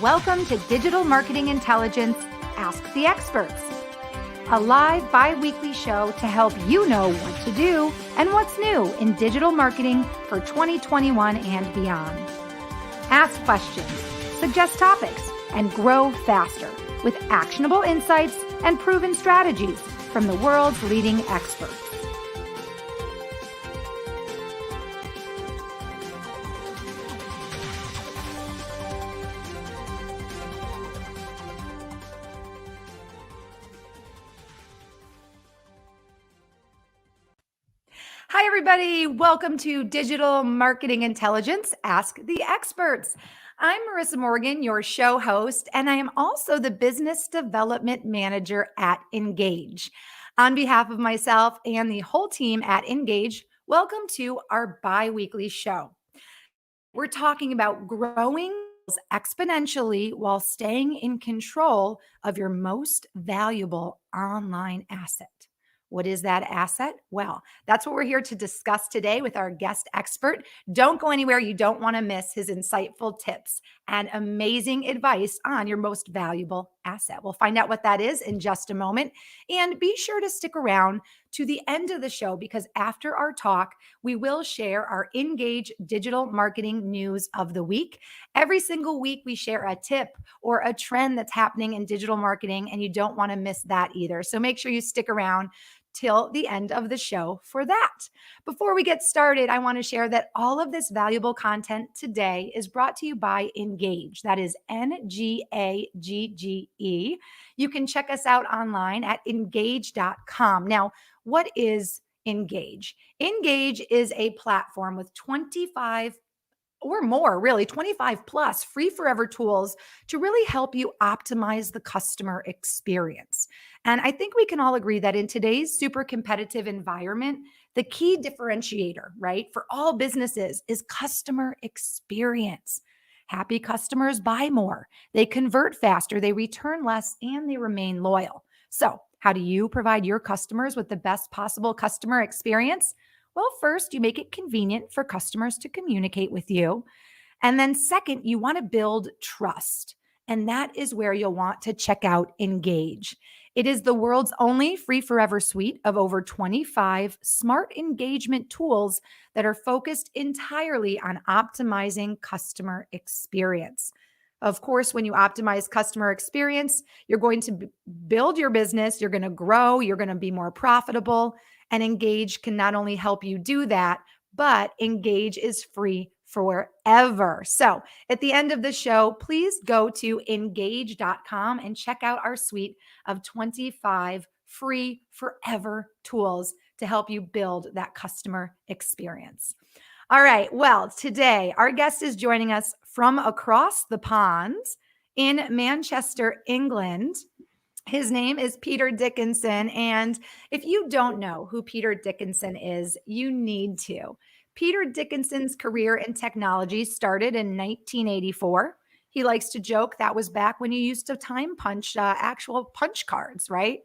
Welcome to Digital Marketing Intelligence, Ask the Experts, a live bi-weekly show to help you know what to do and what's new in digital marketing for 2021 and beyond. Ask questions, suggest topics, and grow faster with actionable insights and proven strategies from the world's leading experts. Hi, everybody. Welcome to Digital Marketing Intelligence, Ask the Experts. I'm Marissa Morgan, your show host, and I am also the Business Development Manager at Engage. On behalf of myself and the whole team at Engage, welcome to our bi-weekly show. We're talking about growing exponentially while staying in control of your most valuable online asset. What is that asset? Well, that's what we're here to discuss today with our guest expert. Don't go anywhere. You don't want to miss his insightful tips and amazing advice on your most valuable asset. We'll find out what that is in just a moment. And be sure to stick around to the end of the show because after our talk, we will share our Engage digital marketing news of the week. Every single week, we share a tip or a trend that's happening in digital marketing, and you don't want to miss that either. So make sure you stick around till the end of the show for that. Before we get started, I want to share that all of this valuable content today is brought to you by Engage. That is Ngagge. You can check us out online at engage.com. Now, what is Engage? Engage is a platform with 25 plus free forever tools to really help you optimize the customer experience. And I think we can all agree that in today's super competitive environment, the key differentiator, right, for all businesses is customer experience. Happy customers buy more, they convert faster, they return less, and they remain loyal. So, how do you provide your customers with the best possible customer experience? Well, first, you make it convenient for customers to communicate with you. And then second, you want to build trust. And that is where you'll want to check out Engage. It is the world's only free forever suite of over 25 smart engagement tools that are focused entirely on optimizing customer experience. Of course, when you optimize customer experience, you're going to build your business, you're going to grow, you're going to be more profitable. And Engage can not only help you do that, but Engage is free forever. So at the end of the show, please go to engage.com and check out our suite of 25 free forever tools to help you build that customer experience. All right. Well, today our guest is joining us from across the pond in Manchester, England. His name is Peter Dickinson. And if you don't know who Peter Dickinson is, you need to. Peter Dickinson's career in technology started in 1984. He likes to joke that was back when you used to time punch actual punch cards, right?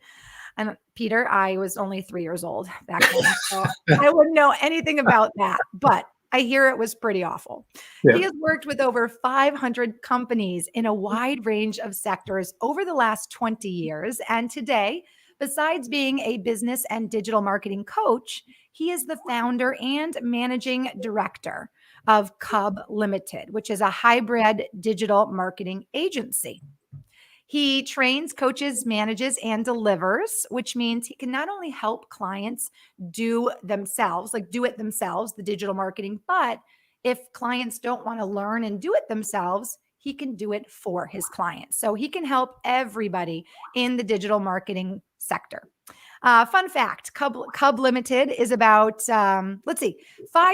And Peter, I was only 3 years old back then, so I wouldn't know anything about that. But I hear it was pretty awful. Yeah. He has worked with over 500 companies in a wide range of sectors over the last 20 years. And today, besides being a business and digital marketing coach, he is the founder and managing director of Cub Limited, which is a hybrid digital marketing agency. He trains, coaches, manages, and delivers, which means he can not only help clients do it themselves, the digital marketing, but if clients don't want to learn and do it themselves, he can do it for his clients. So he can help everybody in the digital marketing sector. Fun fact, Cub Limited is about, 5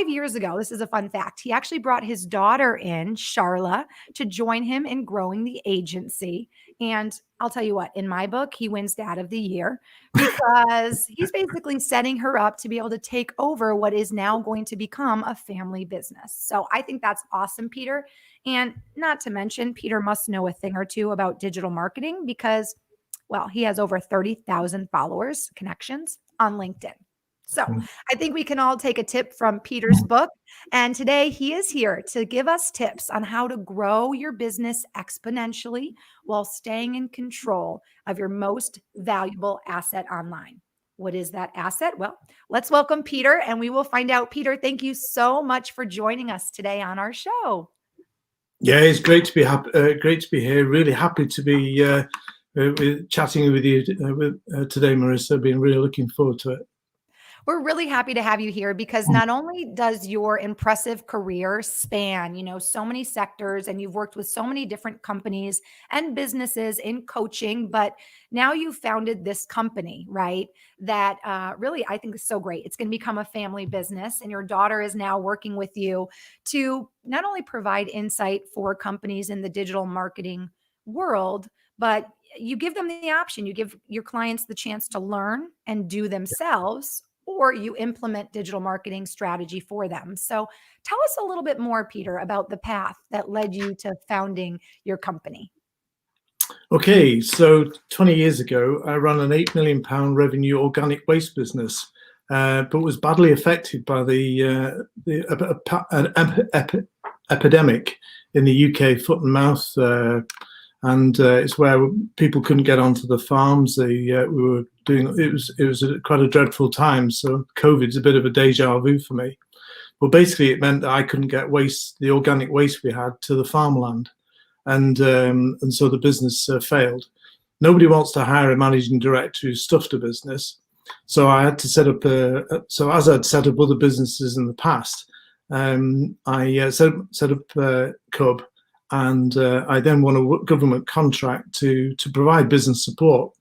years ago. This is a fun fact. He actually brought his daughter in, Charla, to join him in growing the agency. And I'll tell you what, in my book, he wins Dad of the Year because he's basically setting her up to be able to take over what is now going to become a family business. So I think that's awesome, Peter. And not to mention, Peter must know a thing or two about digital marketing because, well, he has over 30,000 followers, connections on LinkedIn. So I think we can all take a tip from Peter's book. And today he is here to give us tips on how to grow your business exponentially while staying in control of your most valuable asset online. What is that asset? Well, let's welcome Peter and we will find out. Peter, thank you so much for joining us today on our show. Yeah, it's great to be great to be here. Really happy to be chatting with you today, Marissa. I've been really looking forward to it. We're really happy to have you here because not only does your impressive career span, so many sectors and you've worked with so many different companies and businesses in coaching, but now you've founded this company, right? That really I think is so great. It's going to become a family business and your daughter is now working with you to not only provide insight for companies in the digital marketing world, but you give them the option. You give your clients the chance to learn and do themselves, or you implement digital marketing strategy for them. So tell us a little bit more, Peter, about the path that led you to founding your company. Okay, so 20 years ago, I ran an £8 million revenue organic waste business, but was badly affected by the epidemic in the UK, foot and mouth, and it's where people couldn't get onto the farms. We were doing it was quite a dreadful time. So COVID's a bit of a deja vu for me. But basically, it meant that I couldn't get the organic waste we had, to the farmland, and so the business failed. Nobody wants to hire a managing director who stuffed a business, so I had to set up. So as I'd set up other businesses in the past, I set up Cub. And I then won a government contract to provide business support,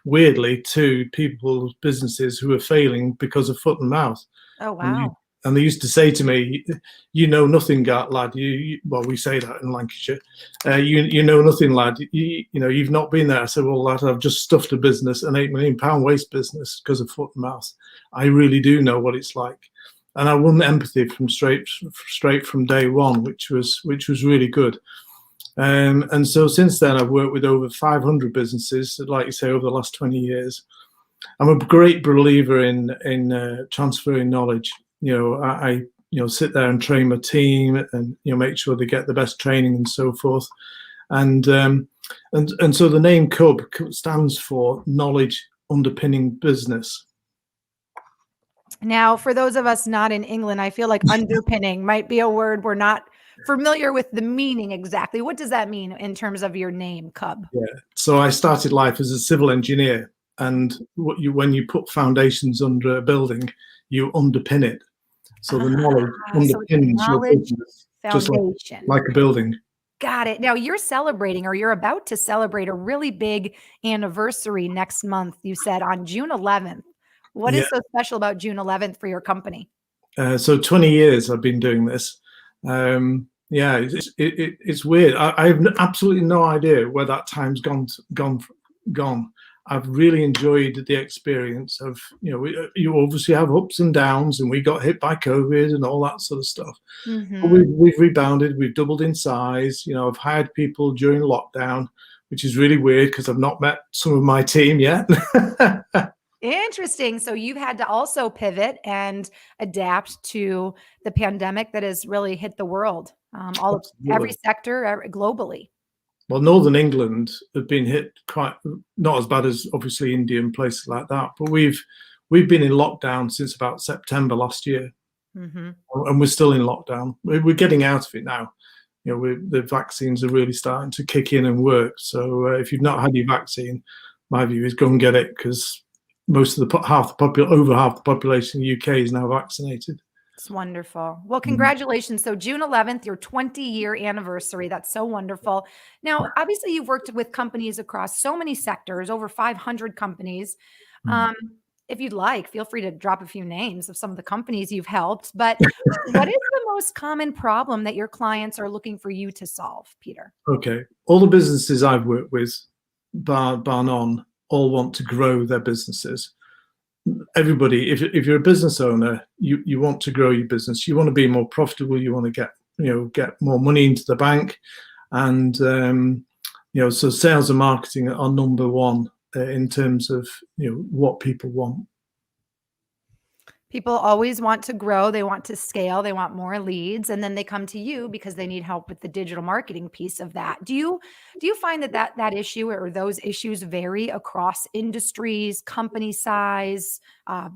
weirdly, to people's businesses who were failing because of foot and mouth. Oh, wow. And they used to say to me, "You know nothing, lad." Well, we say that in Lancashire. You know nothing, lad. You've not been there. I said, "Well, lad, I've just stuffed a business, an £8 million waste business, because of foot and mouth. I really do know what it's like." And I won empathy from straight from day one, which was really good. And so since then, I've worked with over 500 businesses, like you say, over the last 20 years. I'm a great believer in transferring knowledge. I sit there and train my team, and make sure they get the best training and so forth. And so the name Cub stands for knowledge underpinning business. Now, for those of us not in England, I feel like underpinning might be a word we're not familiar with the meaning exactly. What does that mean in terms of your name, Cub? Yeah. So I started life as a civil engineer, and when you put foundations under a building, you underpin it. So the knowledge underpins your business, foundation, just like a building. Got it. Now you're celebrating, or you're about to celebrate, a really big anniversary next month. You said on June 11th. What is so special about June 11th for your company? So 20 years I've been doing this. It's weird. I have absolutely no idea where that time's gone. I've really enjoyed the experience of, you obviously have ups and downs, and we got hit by COVID and all that sort of stuff. Mm-hmm. But we've rebounded. We've doubled in size. I've hired people during lockdown, which is really weird because I've not met some of my team yet. Interesting. So you've had to also pivot and adapt to the pandemic that has really hit the world, every sector globally. Well, Northern England have been hit quite, not as bad as obviously India and places like that, but we've been in lockdown since about September last year, and we're still in lockdown. We're getting out of it now. The vaccines are really starting to kick in and work. So if you've not had your vaccine, my view is go and get it, because over half the population in the UK is now vaccinated. It's wonderful. Well, congratulations. So June 11th, your 20-year anniversary. That's so wonderful. Now, obviously, you've worked with companies across so many sectors, over 500 companies. If you'd like, feel free to drop a few names of some of the companies you've helped. But what is the most common problem that your clients are looking for you to solve, Peter? Okay. All the businesses I've worked with, bar none, all want to grow their businesses. Everybody, if you're a business owner, you want to grow your business. You want to be more profitable. You want to get more money into the bank, and so sales and marketing are number one in terms of what people want. People always want to grow, they want to scale, they want more leads, and then they come to you because they need help with the digital marketing piece of that. Do you find that issue or those issues vary across industries, company size,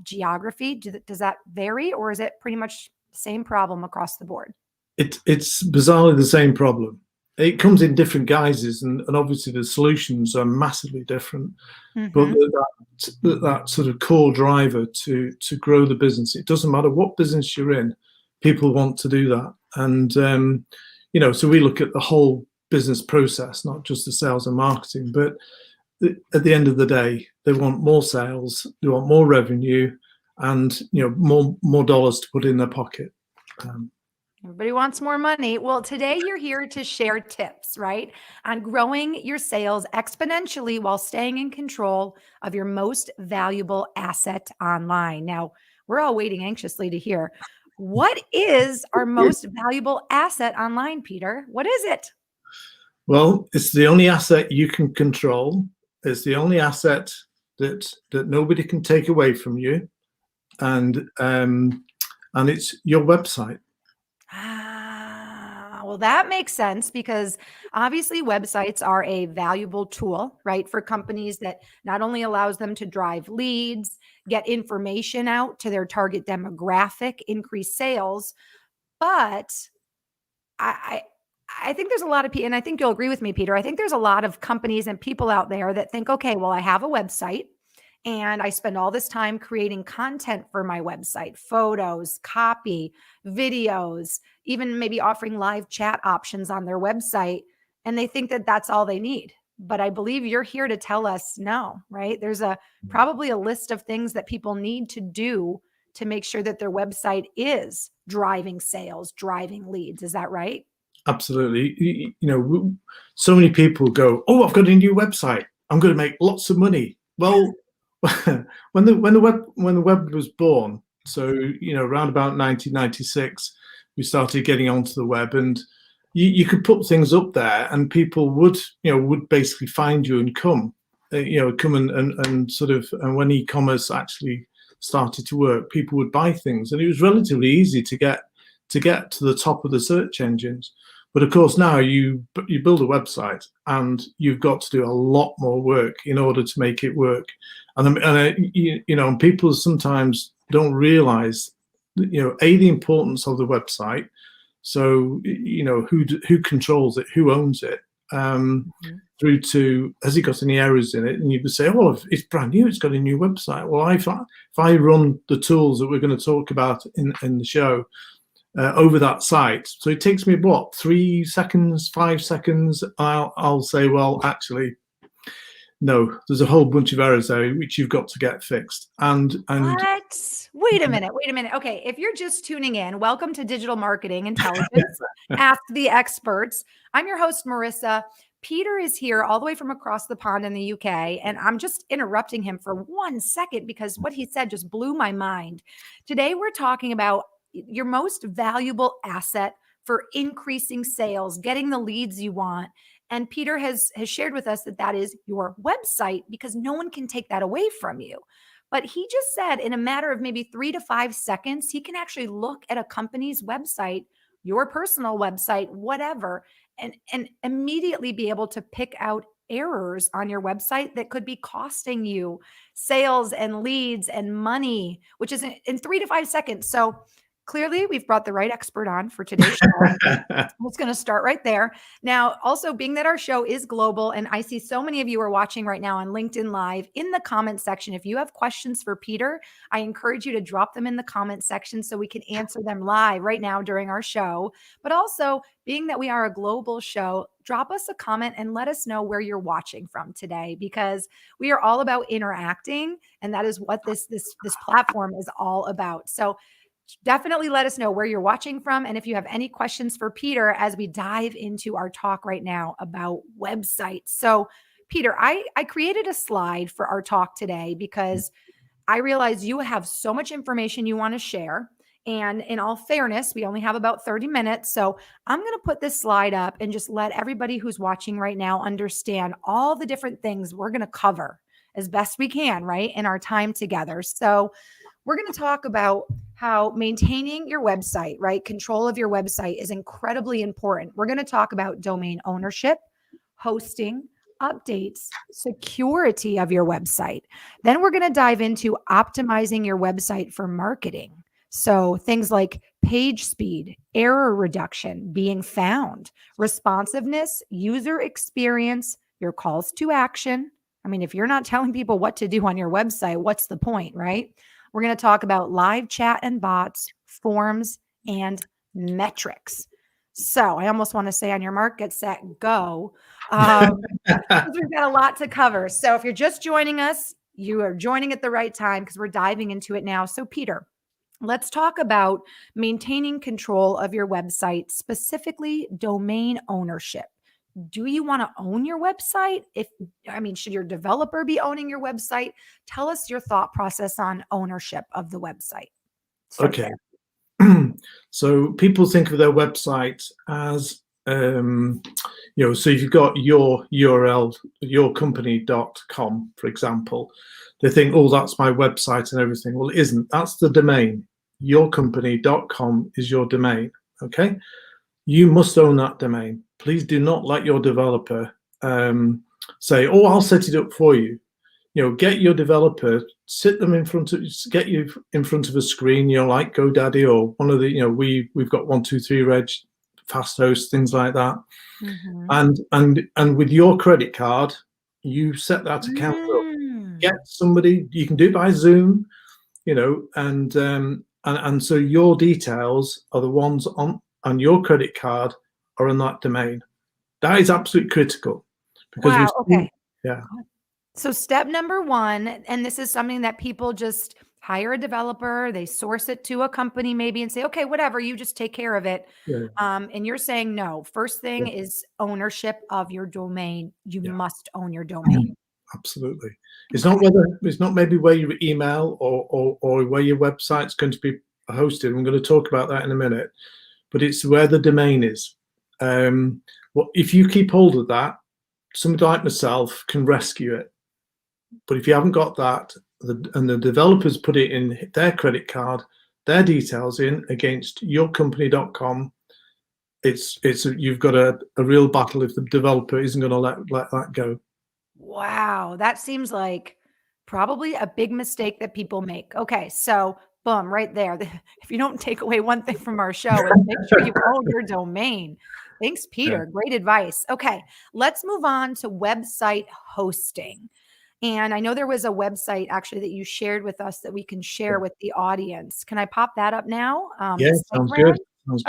geography? Does that vary, or is it pretty much the same problem across the board? It's bizarrely the same problem. It comes in different guises, and obviously the solutions are massively different. But Hmm. that sort of core driver to grow the business, it doesn't matter what business you're in, people want to do that. And so we look at the whole business process, not just the sales and marketing. But at the end of the day, they want more sales, they want more revenue, and more dollars to put in their pocket. Um, Everybody wants more money. Well, today you're here to share tips, right, on growing your sales exponentially while staying in control of your most valuable asset online. Now, we're all waiting anxiously to hear, what is our most valuable asset online, Peter? What is it? Well, it's the only asset you can control. It's the only asset that nobody can take away from you, and it's your website. Well, that makes sense because obviously websites are a valuable tool, right, for companies that not only allows them to drive leads, get information out to their target demographic, increase sales, but I I think there's a lot of people, and I think you'll agree with me, Peter. I think there's a lot of companies and people out there that think, okay, well, I have a website and I spend all this time creating content for my website, photos, copy, videos, even maybe offering live chat options on their website. And they think that that's all they need. But I believe you're here to tell us no, right? There's a probably a list of things that people need to do to make sure that their website is driving sales, driving leads. Is that right? Absolutely. So many people go, "Oh, I've got a new website. I'm going to make lots of money." Well, when the web was born, so around about 1996, we started getting onto the web, and you could put things up there, and people would basically find you and come and sort of, and when e-commerce actually started to work, people would buy things, and it was relatively easy to get to the top of the search engines. But of course, now you build a website and you've got to do a lot more work in order to make it work. And people sometimes don't realize, the importance of the website. So who controls it, who owns it, Mhm. through to, has it got any errors in it? And you could say, oh, well, if it's brand new, it's got a new website. Well, if I run the tools that we're going to talk about in the show over that site. So it takes me what, 3 seconds, 5 seconds. I'll say, well, actually, no, there's a whole bunch of errors there which you've got to get fixed. And What? Wait a minute. Wait a minute. Okay. If you're just tuning in, welcome to Digital Marketing Intelligence. Ask the experts. I'm your host, Marissa. Peter is here all the way from across the pond in the UK. And I'm just interrupting him for 1 second because what he said just blew my mind. Today, we're talking about your most valuable asset for increasing sales, getting the leads you want. And Peter has shared with us that that is your website because no one can take that away from you. But he just said in a matter of maybe 3 to 5 seconds, he can actually look at a company's website, your personal website, whatever, and immediately be able to pick out errors on your website that could be costing you sales and leads and money, which is in 3 to 5 seconds. So clearly, we've brought the right expert on for today's show. It's going to start right there. Now, also being that our show is global, and I see so many of you are watching right now on LinkedIn Live, in the comment section, if you have questions for Peter, I encourage you to drop them in the comment section so we can answer them live right now during our show. But also, being that we are a global show, drop us a comment and let us know where you're watching from today, because we are all about interacting, and that is what this platform is all about. So definitely let us know where you're watching from. And if you have any questions for Peter as we dive into our talk right now about websites. So, Peter, I created a slide for our talk today because I realize you have so much information you want to share. And in all fairness, we only have about 30 minutes. So I'm going to put this slide up and just let everybody who's watching right now understand all the different things we're going to cover as best we can, right, in our time together. So we're going to talk about how maintaining your website, right? Control of your website is incredibly important. We're going to talk about domain ownership, hosting, updates, security of your website. Then we're going to dive into optimizing your website for marketing. So things like page speed, error reduction, being found, responsiveness, user experience, your calls to action. I mean, if you're not telling people what to do on your website, what's the point, right? We're going to talk about live chat and bots, forms, and metrics. So I almost want to say on your mark, get set, go. We've got a lot to cover. So if you're just joining us, you are joining at the right time because we're diving into it now. So Peter, let's talk about maintaining control of your website, specifically domain ownership. Do you want to own your website? Should your developer be owning your website? Tell us your thought process on ownership of the website. Okay. So people think of their website as, so if you've got your URL, yourcompany.com, for example, they think, oh, that's my website and everything. Well, it isn't. That's the domain. Yourcompany.com is your domain. Okay. You must own that domain. Please do not let your developer say, oh, I'll set it up for you. Get your developer, get you in front of a screen, like GoDaddy or one of the, we've got 123reg, fast host, things like that. And with your credit card, you set that account up. Get somebody, you can do it by Zoom, and so your details are the ones on your credit card are on that domain. That is absolutely critical because yeah. So step number one, and this is something that people just hire a developer, they source it to a company maybe and say, okay, whatever, you just take care of it. Yeah. And you're saying no. First thing is ownership of your domain. You must own your domain. Absolutely. It's not maybe where your email or where your website's going to be hosted. I'm going to talk about that in a minute, but it's where the domain is. If you keep hold of that, somebody like myself can rescue it. But if you haven't got that, and the developers put it in their credit card, their details in against yourcompany.com, you've got a real battle if the developer isn't going to let that go. Wow, that seems like probably a big mistake that people make. Okay, so boom, right there. If you don't take away one thing from our show, is make sure you own your domain. Thanks, Peter. Yeah. Great advice. Okay, let's move on to website hosting. And I know there was a website actually that you shared with us that we can share with the audience. Can I pop that up now? Yeah, sounds good.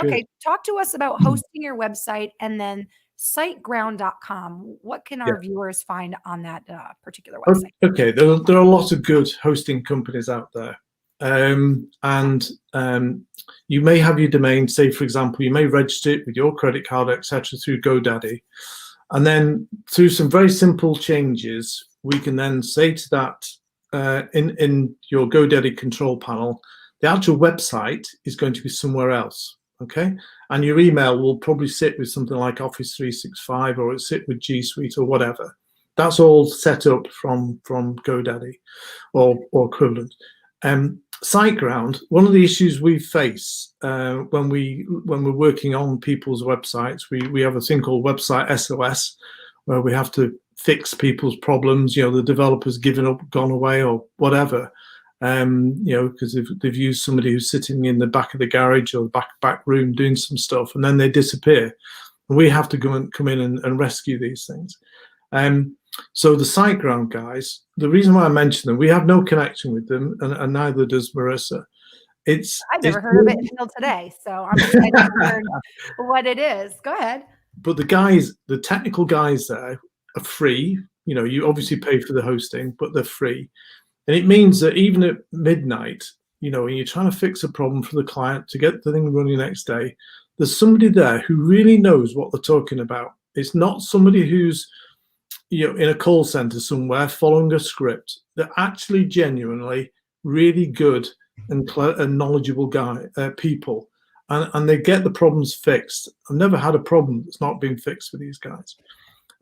Okay, talk to us about hosting your website and then siteground.com. What can our viewers find on that particular website? Okay, there are lots of good hosting companies out there. You may have your domain, say, for example, you may register it with your credit card, etc., through GoDaddy. And then through some very simple changes, we can then say to that in your GoDaddy control panel, the actual website is going to be somewhere else. Okay, and your email will probably sit with something like Office 365, or it'll sit with G Suite or whatever. That's all set up from GoDaddy or equivalent. SiteGround, one of the issues we face when we're working on people's websites, we have a thing called Website SOS, where we have to fix people's problems. The developer's given up, gone away, or whatever. Because they've used somebody who's sitting in the back of the garage or the back room doing some stuff, and then they disappear. And we have to come in and rescue these things. So the SiteGround guys, the reason why I mention them, we have no connection with them, and neither does Marissa. I've never heard of it until today, so I'm excited to learn what it is. Go ahead. But the technical guys there are free. You obviously pay for the hosting, but they're free. And it means that even at midnight, when you're trying to fix a problem for the client to get the thing running the next day, there's somebody there who really knows what they're talking about. It's not somebody who's, in a call center somewhere following a script. They're actually genuinely really good and knowledgeable people, and they get the problems fixed. I've never had a problem that's not been fixed with these guys.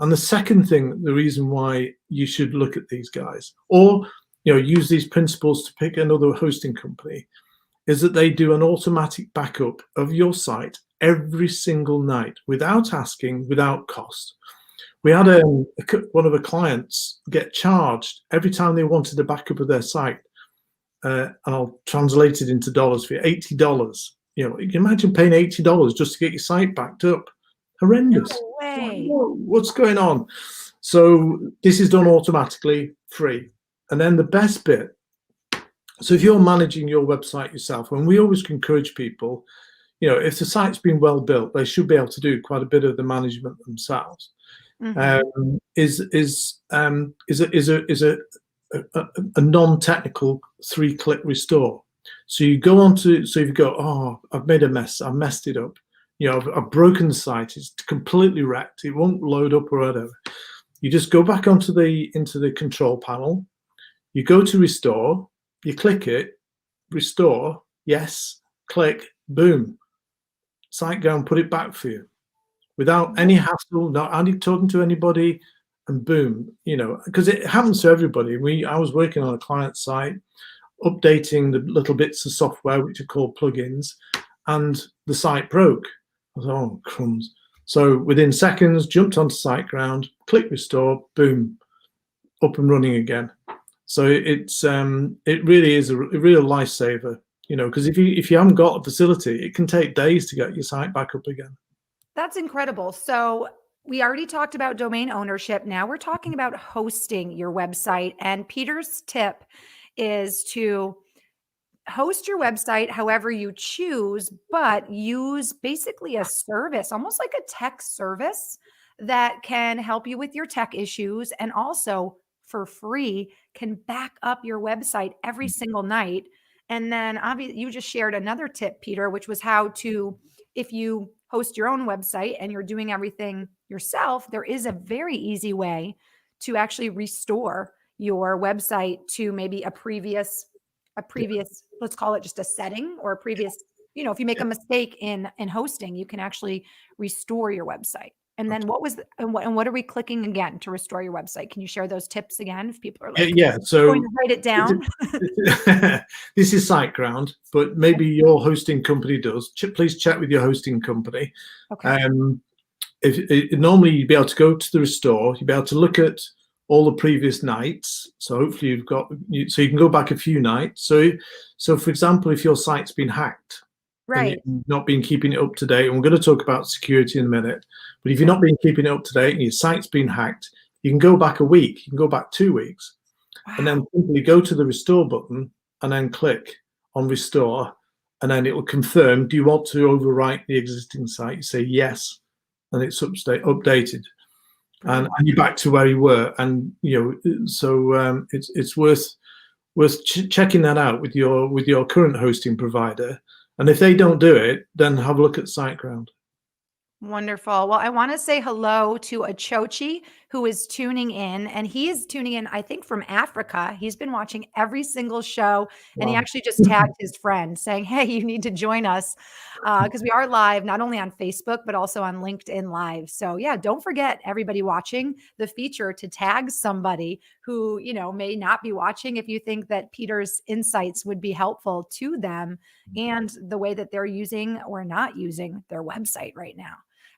And the second thing, the reason why you should look at these guys, or use these principles to pick another hosting company, is that they do an automatic backup of your site every single night without asking, without cost. We had one of the clients get charged every time they wanted a backup of their site. And I'll translate it into dollars for you, $80. You can imagine paying $80 just to get your site backed up. Horrendous. No way. Whoa, what's going on? So this is done automatically, free. And then the best bit, so if you're managing your website yourself, and we always encourage people, if the site's been well built, they should be able to do quite a bit of the management themselves. Mm-hmm. A non-technical 3-click restore. So you go on to, so if you go, oh, I've made a mess, I've messed it up, I've broken the site, it's completely wrecked, it won't load up or whatever. You just go back into the control panel, you go to restore, you click it, restore, yes, click, boom, site go and put it back for you without any hassle, not talking to anybody, and boom, because it happens to everybody. I was working on a client site, updating the little bits of software which are called plugins, and the site broke. I was, oh crumbs. So within seconds, jumped onto SiteGround, click restore, boom, up and running again. So it really is a real lifesaver, because if you haven't got a facility, it can take days to get your site back up again. That's incredible. So we already talked about domain ownership. Now we're talking about hosting your website. And Peter's tip is to host your website however you choose, but use basically a service, almost like a tech service that can help you with your tech issues, and also for free can back up your website every single night. And then obviously you just shared another tip, Peter, which was how to, if you host your own website and you're doing everything yourself, there is a very easy way to actually restore your website to maybe a previous, let's call it just a setting, or a previous, if you make a mistake in hosting, you can actually restore your website. And then what are we clicking again to restore your website? Can you share those tips again if people are like, so going to write it down? This is SiteGround, but maybe your hosting company does. Please check with your hosting company. Okay. Normally you'd be able to go to the restore, you'd be able to look at all the previous nights. So hopefully so you can go back a few nights. So for example, if your site's been hacked, right, and you've not been keeping it up to date, and we're going to talk about security in a minute, but if you're not been keeping it up to date and your site's been hacked, you can go back a week, you can go back 2 weeks. Wow. And then simply go to the restore button and then click on restore, and then it will confirm, do you want to overwrite the existing site? You say yes, and it's updated. And you're back to where you were. And so it's worth checking that out with your current hosting provider. And if they don't do it, then have a look at SiteGround. Wonderful. Well, I want to say hello to Achochi, who is tuning in, and he is tuning in, I think, from Africa. He's been watching every single show, and he actually just tagged his friend saying, hey, you need to join us, because we are live, not only on Facebook, but also on LinkedIn Live. So yeah, don't forget, everybody watching, the feature to tag somebody who, may not be watching, if you think that Peter's insights would be helpful to them and the way that they're using or not using their website right now.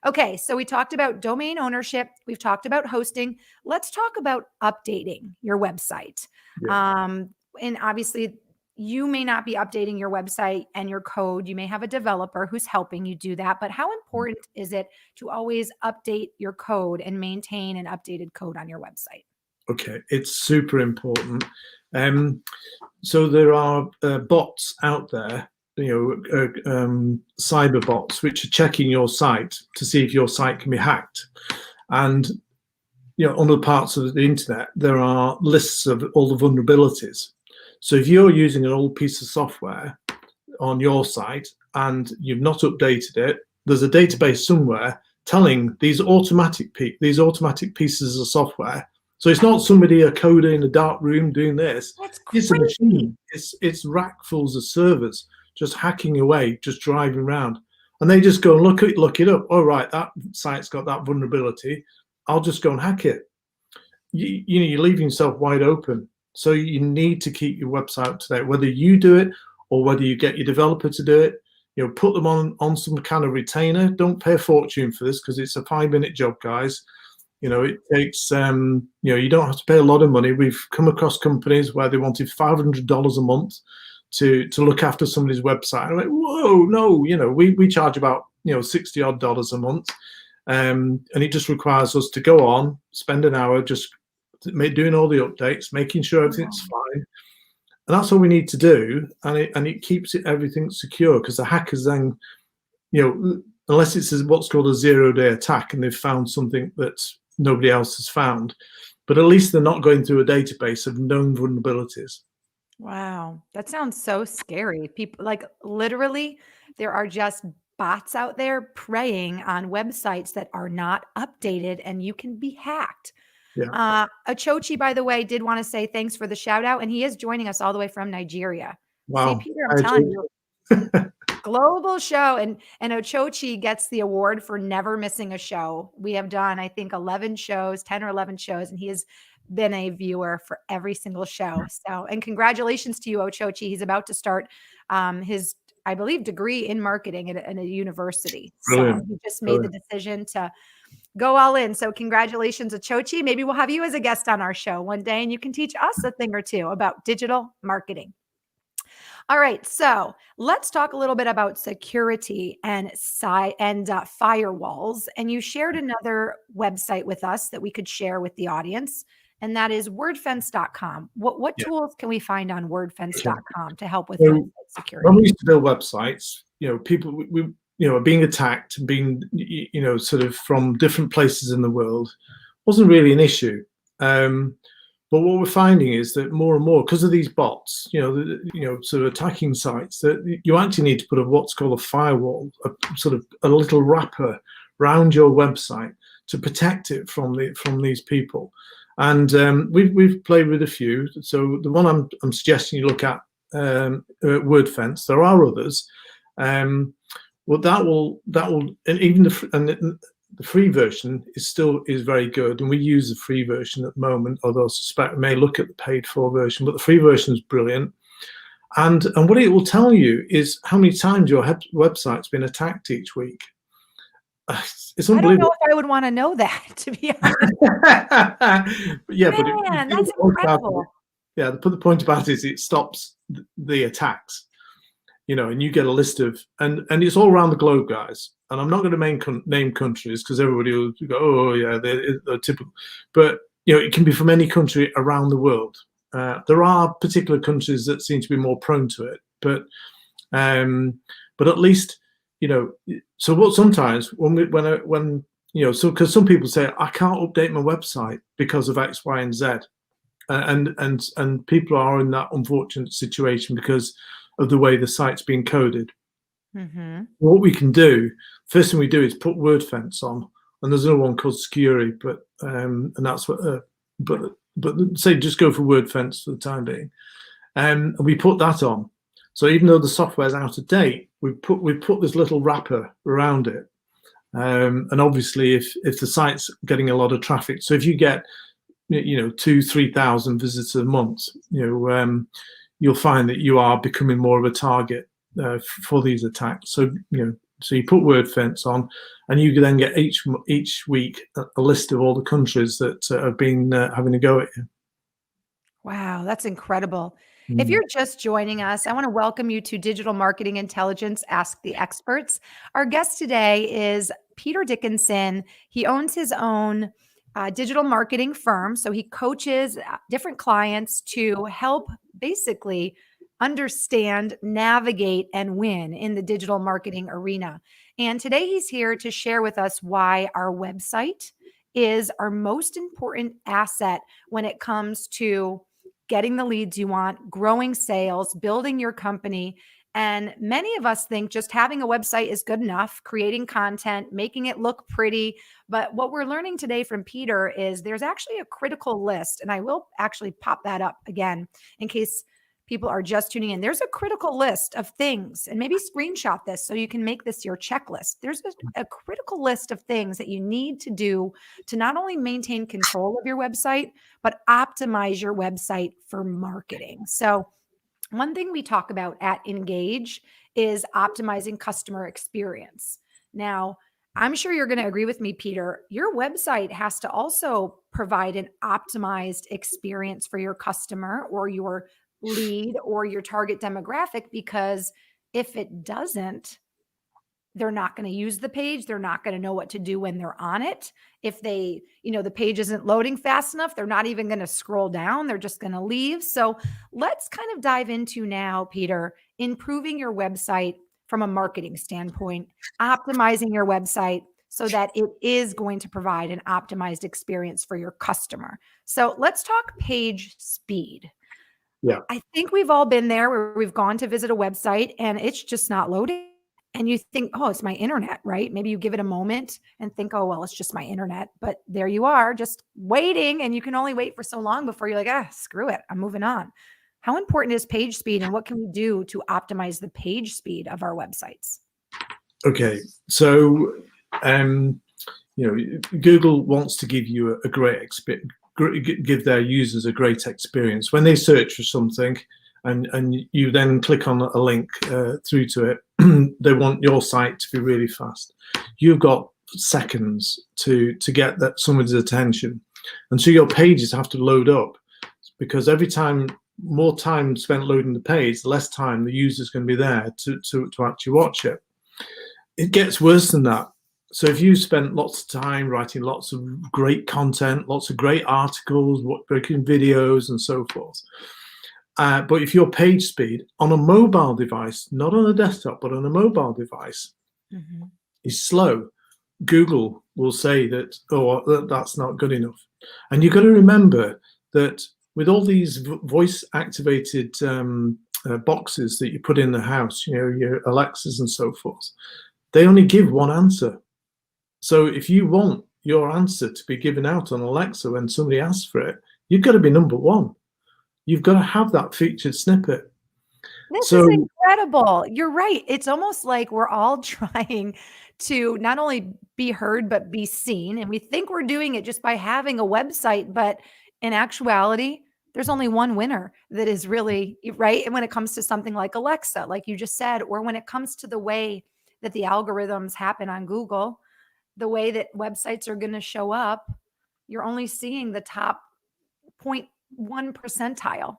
Okay, so we talked about domain ownership. We've talked about hosting. Let's talk about updating your website. Yeah. And obviously, you may not be updating your website and your code. You may have a developer who's helping you do that. But how important is it to always update your code and maintain an updated code on your website? Okay, it's super important. So there are bots out there, cyber bots, which are checking your site to see if your site can be hacked. And on other parts of the internet, there are lists of all the vulnerabilities. So if you're using an old piece of software on your site and you've not updated it, there's a database somewhere telling these automatic pieces of software. So it's not somebody, a coder in a dark room doing this. It's a machine. It's rackfuls of servers just hacking away, just driving around. And they just go and look it up. Oh, right, that site's got that vulnerability. I'll just go and hack it. You're leaving yourself wide open. So you need to keep your website up to date, whether you do it or whether you get your developer to do it. Put them on some kind of retainer. Don't pay a fortune for this because it's a 5-minute job, guys. It takes, you don't have to pay a lot of money. We've come across companies where they wanted $500 a month to look after somebody's website. I'm like, whoa, no, we charge about, 60 odd dollars a month. And it just requires us to go on, spend an hour just doing all the updates, making sure everything's fine. And that's all we need to do. And it keeps everything secure because the hackers then, unless it's what's called a 0-day attack and they've found something that nobody else has found, but at least they're not going through a database of known vulnerabilities. Wow, that sounds so scary. People, like, literally, there are just bots out there preying on websites that are not updated and you can be hacked. Yeah. Achochi, by the way, did want to say thanks for the shout out, and he is joining us all the way from Nigeria. See, Wow. Peter, I'm telling you, global show, and Ochochi gets the award for never missing a show. We have done, I think, 11 shows, 10 or 11 shows, and he has been a viewer for every single show. So, and congratulations to you, Ochochi. He's about to start his, I believe, degree in marketing at a university. Brilliant. So he just made the decision to go all in. So congratulations, Achochi. Maybe we'll have you as a guest on our show one day and you can teach us a thing or two about digital marketing. All right, so let's talk a little bit about security and firewalls. And you shared another website with us that we could share with the audience, and that is wordfence.com. What tools can we find on wordfence.com to help with website security? When we used to build websites, people are being attacked and being sort of from different places in the world wasn't really an issue. But what we're finding is that more and more, because of these bots, sort of attacking sites, that you actually need to put what's called a firewall, a sort of a little wrapper around your website to protect it from these people. And we've played with a few. So the one I'm suggesting you look at, WordFence. There are others. Well, that will, and even the free version is very good, and we use the free version at the moment, although I suspect we may look at the paid for version, but the free version is brilliant. And what it will tell you is how many times your website's been attacked each week. It's unbelievable. I don't know if I would want to know that, to be honest. Yeah, Man, that's incredible. Yeah, the point about it is it stops the attacks, and you get a list of, and it's all around the globe, guys. And I'm not going to name countries because everybody will go, oh yeah, they're typical. But it can be from any country around the world. There are particular countries that seem to be more prone to it, but at least So what sometimes when so because some people say I can't update my website because of X, Y, and Z, and people are in that unfortunate situation because of the way the site's been coded. Mm-hmm. What we can do, first thing we do is put WordFence on, and there's another one called Security, but and that's what, but say just go for WordFence for the time being, and we put that on. So even though the software's out of date, we put this little wrapper around it, and obviously if the site's getting a lot of traffic, so if you get 2,000-3,000 visitors a month, you'll find that you are becoming more of a target for these attacks. So so you put WordFence on, and you then get each week a list of all the countries that have been having a go at you. Wow, that's incredible. If you're just joining us, I want to welcome you to Digital Marketing Intelligence Ask the Experts. Our guest today is Peter Dickinson. He owns his own digital marketing firm. So he coaches different clients to help basically understand, navigate, and win in the digital marketing arena. And today he's here to share with us why our website is our most important asset when it comes to getting the leads you want, growing sales, building your company. And many of us think just having a website is good enough, creating content, making it look pretty. But what we're learning today from Peter is there's actually a critical list. And I will actually pop that up again in case people are just tuning in, there's a critical list of things, and maybe screenshot this so you can make this your checklist. There's a critical list of things that you need to do to not only maintain control of your website, but optimize your website for marketing. So, one thing we talk about at Engage is optimizing customer experience. Now, I'm sure you're going to agree with me, Peter. Your website has to also provide an optimized experience for your customer or your lead or your target demographic, because if it doesn't, they're not going to use the page. They're not going to know what to do when they're on it. If they, the page isn't loading fast enough, they're not even going to scroll down. They're just going to leave. So let's kind of dive into now, Peter, improving your website from a marketing standpoint, optimizing your website so that it is going to provide an optimized experience for your customer. So let's talk page speed. Yeah. I think we've all been there where we've gone to visit a website and it's just not loading. And you think, oh, it's my internet, right? Maybe you give it a moment and think, oh, well, it's just my internet. But there you are, just waiting. And you can only wait for so long before you're like, screw it, I'm moving on. How important is page speed, and what can we do to optimize the page speed of our websites? Okay. So, Google wants to give you a great experience, give their users a great experience. When they search for something, and you then click on a link through to it, they want your site to be really fast. You've got seconds to get somebody's attention, and so your pages have to load up, because every time, more time spent loading the page, the less time the user's going to be there to actually watch it. It gets worse than that. So if you spent lots of time writing lots of great content, lots of great articles, breaking videos and so forth, but if your page speed on a mobile device, not on a desktop, but on a mobile device, is slow, Google will say that, oh, that's not good enough. And you've got to remember that with all these voice-activated boxes that you put in the house, your Alexas and so forth, they only give one answer. So if you want your answer to be given out on Alexa when somebody asks for it, you've got to be number one. You've got to have that featured snippet. This is incredible. You're right. It's almost like we're all trying to not only be heard, but be seen. And we think we're doing it just by having a website. But in actuality, there's only one winner that is really right. And when it comes to something like Alexa, like you just said, or when it comes to the way that the algorithms happen on Google, the way that websites are going to show up, you're only seeing the top 0.1 percentile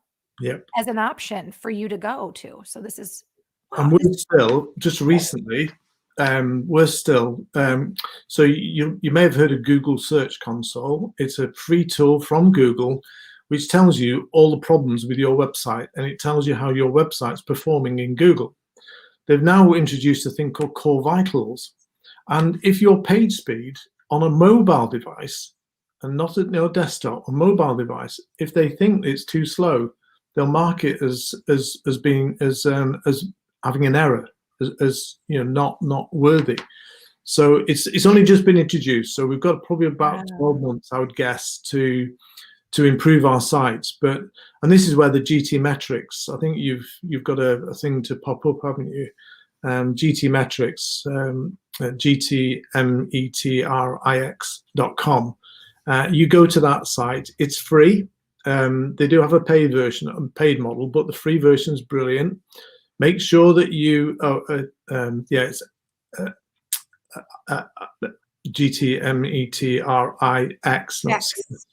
as an option for you to go to. So this is, wow, and we're still, just recently, so you may have heard of Google Search Console. It's a free tool from Google which tells you all the problems with your website, and it tells you how your website's performing in Google. They've now introduced a thing called Core Vitals, and if your page speed on a mobile device and not at your desktop, a mobile device, if they think it's too slow, they'll mark it as having an error, as not worthy. So it's only just been introduced. So we've got probably about 12 months, I would guess, to improve our sites. And this is where the GT metrics, I think you've got a thing to pop up, haven't you? GT metrics, gtmetrix.com. You go to that site, it's free. They do have a paid version, a paid model, but the free version is brilliant. Make sure that you, it's GTMETRIX.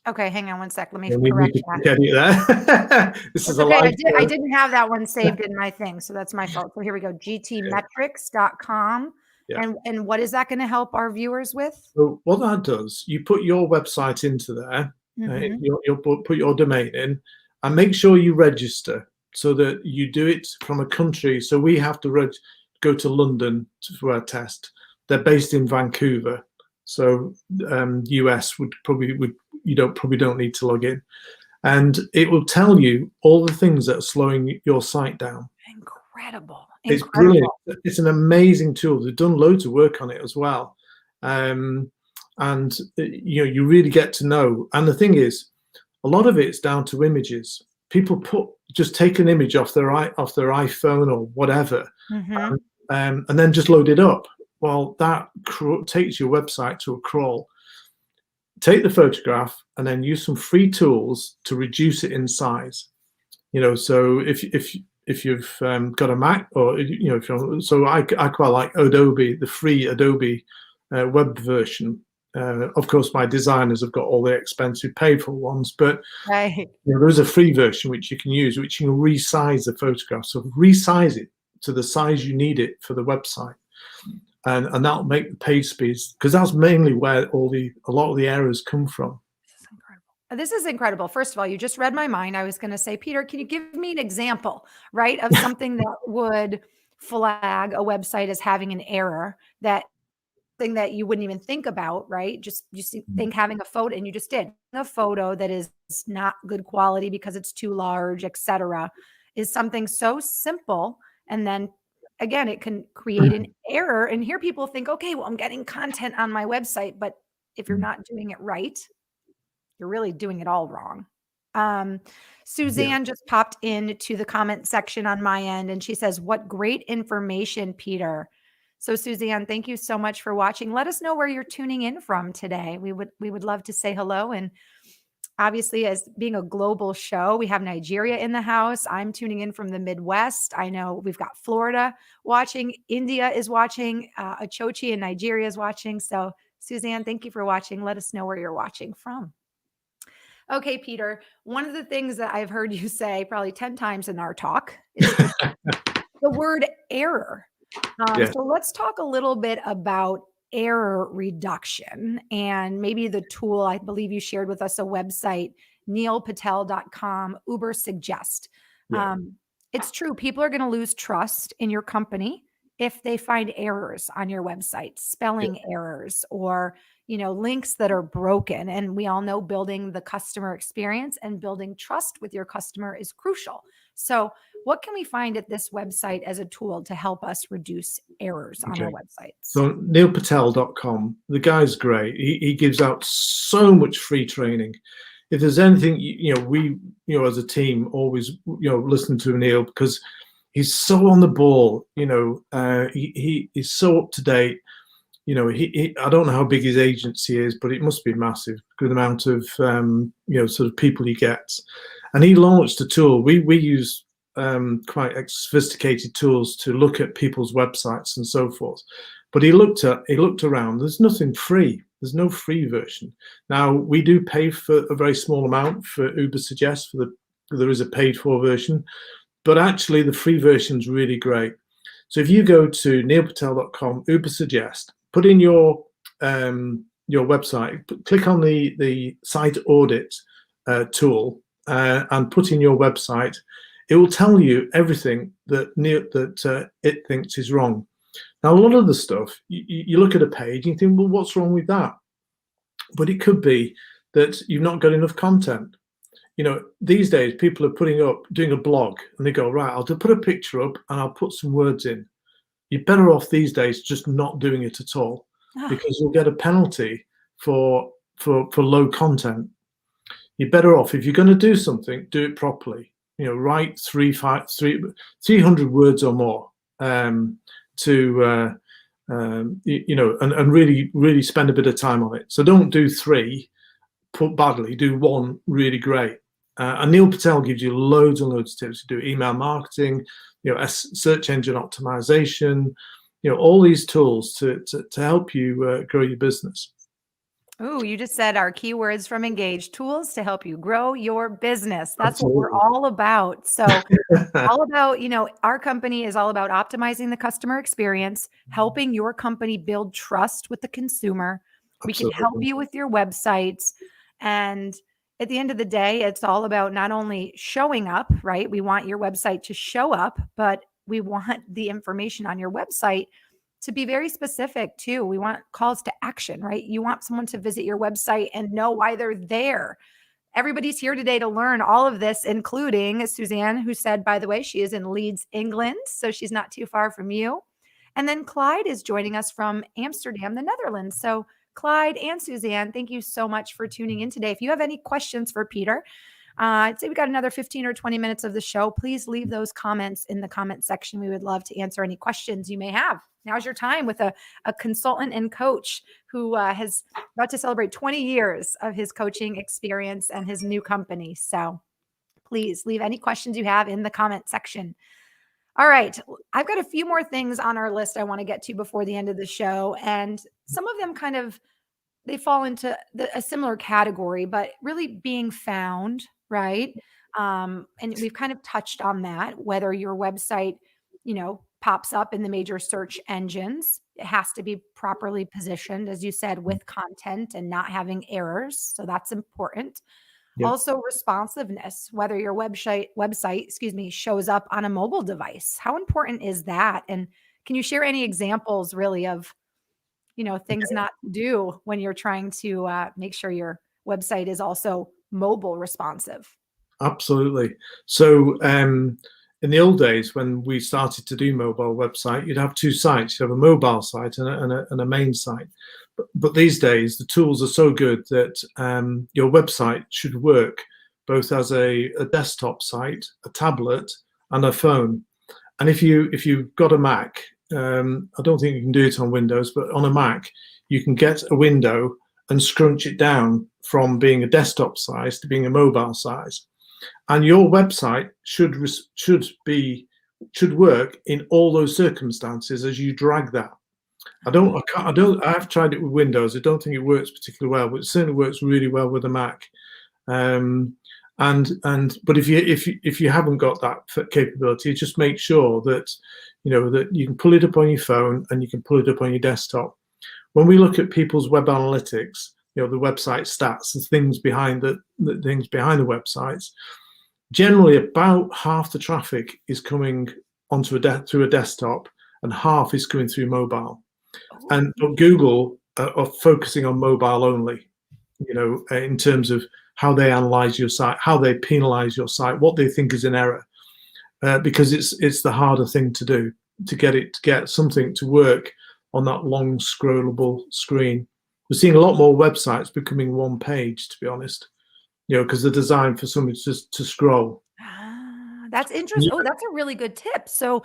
Okay, hang on one sec. Let me correct that. Get it there. This is okay. I didn't have that one saved in my thing, so that's my fault. So here we go, gtmetrix.com. Yeah. And what is that going to help our viewers with? So what that does, you put your website into there, you'll put your domain in, and make sure you register so that you do it from a country. So we have to go to London for our test. They're based in Vancouver, so US probably don't need to log in, and it will tell you all the things that are slowing your site down. Incredible. It's brilliant. It's an amazing tool. They've done loads of work on it as well, and you really get to know. And the thing is, a lot of it's down to images. people just take an image off their iPhone or whatever, Mm-hmm. and then just load it up. Well, that takes your website to a crawl. Take the photograph and then use some free tools to reduce it in size. So if you've got a Mac, or if you're, so I quite like Adobe, the free Adobe web version. Of course, my designers have got all the expensive paid for ones, but Right. there is a free version which you can use, which you can resize the photograph. So resize it to the size you need it for the website, and that'll make the page speeds, because that's mainly where a lot of the errors come from. This is incredible. This is incredible. First of all, you just read my mind. I was going to say, Peter, can you give me an example, right, of something that would flag a website as having an error, that thing that you wouldn't even think about, right? Just you think having a photo, and you just did a photo that is not good quality because it's too large, etc., is something so simple. And then again, it can create an error. And here people think, okay, well, I'm getting content on my website, but if you're not doing it right, you're really doing it all wrong. Um, Yeah. Suzanne just popped into the comment section on my end, and she says, "What great information, Peter." So Suzanne, thank you so much for watching. Let us know where you're tuning in from today. We would love to say hello. And obviously, as being a global show, we have Nigeria in the house. I'm tuning in from the Midwest. I know we've got Florida watching. India is watching. Achochi in Nigeria is watching. So Suzanne, thank you for watching. Let us know where you're watching from. Okay, Peter, one of the things that I've heard you say probably 10 times in our talk is the word error. Yeah. So let's talk a little bit about error reduction and maybe the tool. I believe you shared with us a website, neilpatel.com, Uber Suggest. Yeah. It's true. People are going to lose trust in your company if they find errors on your website, Yeah. spelling errors, or links that are broken. And we all know building the customer experience and building trust with your customer is crucial. So what can we find at this website as a tool to help us reduce errors on our Okay. websites? So neilpatel.com, the guy's great. He gives out so much free training. If there's anything, we, as a team, always, listen to Neil, because he's so on the ball. He is so up to date. I don't know how big his agency is, but it must be massive. Good amount of sort of people he gets, and he launched a tool. We use quite sophisticated tools to look at people's websites and so forth. But he looked around. There's nothing free. There's no free version. Now we do pay for a very small amount for Uber Suggest. There is a paid for version, but actually the free version is really great. So if you go to neilpatel.com, Uber Suggest, put in your website, click on the site audit tool, and put in your website. It will tell you everything that it thinks is wrong. Now, a lot of the stuff, you look at a page and you think, well, what's wrong with that? But it could be that you've not got enough content. These days people are doing a blog, and they go, right, I'll put a picture up and I'll put some words in. You're better off these days just not doing it at all, because you'll get a penalty for low content. You're better off, if you're going to do something, do it properly. Write 300 words or more, and really spend a bit of time on it. So don't do 3 put badly, do 1 really great. And Neil Patel gives you loads and loads of tips to do email marketing, search engine optimization, all these tools to help you grow your business. Oh, you just said our keywords from Engage, tools to help you grow your business. That's what we're Absolutely. all about. So all about, our company is all about optimizing the customer experience, helping your company build trust with the consumer. We can help Absolutely. you with your websites. And at the end of the day, it's all about not only showing up, right? We want your website to show up, but we want the information on your website to be very specific too. We want calls to action, right? You want someone to visit your website and know why they're there. Everybody's here today to learn all of this, including Suzanne, who said, by the way, she is in Leeds, England, so she's not too far from you. And then Clyde is joining us from Amsterdam, the Netherlands. So Clyde and Suzanne, thank you so much for tuning in today. If you have any questions for Peter, I'd say we got another 15 or 20 minutes of the show. Please leave those comments in the comment section. We would love to answer any questions you may have. Now's your time with a consultant and coach who has about to celebrate 20 years of his coaching experience and his new company. So please leave any questions you have in the comment section. All right. I've got a few more things on our list I want to get to before the end of the show. And some of them kind of they fall into a similar category, but really being found, right? And we've kind of touched on that, whether your website, pops up in the major search engines. It has to be properly positioned, as you said, with content and not having errors. So that's important. Yep. Also, responsiveness, whether your website, shows up on a mobile device. How important is that? And can you share any examples really of things not to do when you're trying to make sure your website is also mobile responsive? Absolutely. So in the old days, when we started to do mobile website, you'd have two sites. You'd have a mobile site and a main site. But these days, the tools are so good that your website should work both as a desktop site, a tablet, and a phone. And if you've got a Mac, I don't think you can do it on Windows, but on a Mac, you can get a window and scrunch it down from being a desktop size to being a mobile size. And your website should work in all those circumstances as you drag that. I've tried it with Windows. I don't think it works particularly well, but it certainly works really well with a Mac. But if you haven't got that capability, just make sure that that you can pull it up on your phone and you can pull it up on your desktop. When we look at people's web analytics, the website stats, the things behind the websites, generally about half the traffic is coming through a desktop and half is coming through mobile. And Google are focusing on mobile only, in terms of how they analyze your site, how they penalize your site, what they think is an error, because it's the harder thing to do to get something to work on that long scrollable screen. We're seeing a lot more websites becoming one page, to be honest, because they're designed for somebody to scroll. That's interesting. Oh, that's a really good tip. So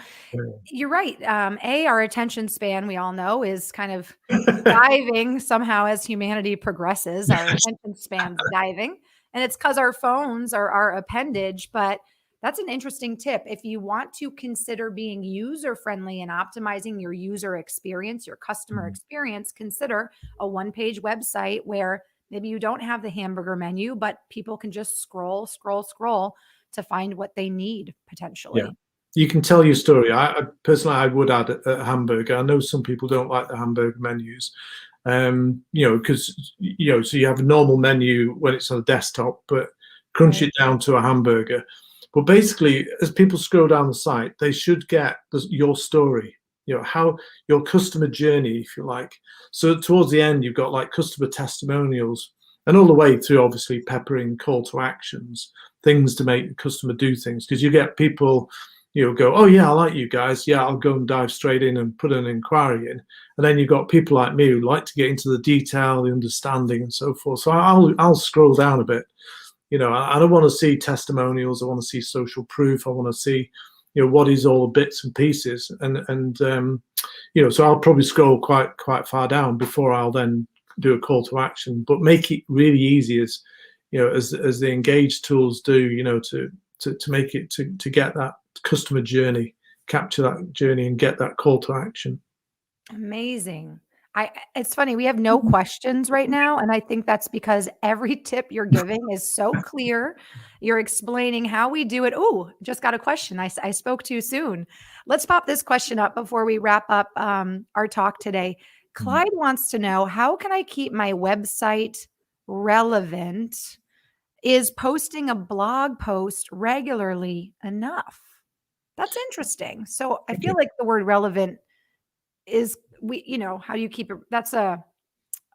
you're right. Our attention span, we all know, is kind of diving somehow as humanity progresses. Our attention span's diving, and it's because our phones are our appendage. But that's an interesting tip. If you want to consider being user friendly and optimizing your user experience, your customer experience, consider a one-page website where maybe you don't have the hamburger menu, but people can just scroll to find what they need potentially. Yeah. You can tell your story. I personally, I would add a hamburger. I know some people don't like the hamburger menus, because so you have a normal menu when it's on a desktop, but crunch it down to a hamburger. But basically, as people scroll down the site, they should get your story. How your customer journey, if you like. So towards the end, you've got like customer testimonials, and all the way through, obviously, peppering call to actions, things to make the customer do things. Because you get people, go, oh yeah, I like you guys. Yeah, I'll go and dive straight in and put an inquiry in. And then you've got people like me who like to get into the detail, the understanding, and so forth. So I'll scroll down a bit. I don't want to see testimonials. I want to see social proof. I want to see, what is all the bits and pieces. And so I'll probably scroll quite far down before I'll then do a call to action. But make it really easy as the engaged tools do, to make it to get that customer journey, capture that journey, and get that call to action. Amazing. It's funny, we have no questions right now, and I think that's because every tip you're giving is so clear. You're explaining how we do it. Oh, just got a question. I spoke too soon. Let's pop this question up before we wrap up our talk today. Clyde wants to know, how can I keep my website relevant? Is posting a blog post regularly enough? That's interesting. So I feel like the word relevant is how do you keep it? That's a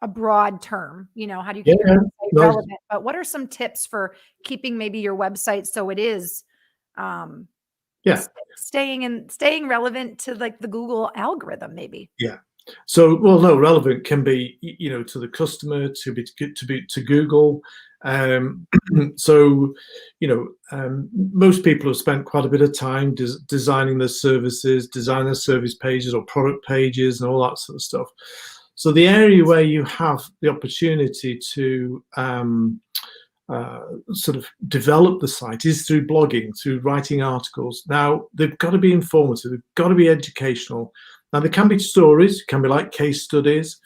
broad term, how do you keep your website relevant? But what are some tips for keeping maybe your website so it is staying relevant to like the Google algorithm maybe? Yeah. So, well, no, relevant can be, to the customer, to Google. Um, so, most people have spent quite a bit of time designing their services, designing their service pages or product pages, and all that sort of stuff. So, the area where you have the opportunity to sort of develop the site is through blogging, through writing articles. Now, they've got to be informative, they've got to be educational. Now, there can be stories, can be like case studies.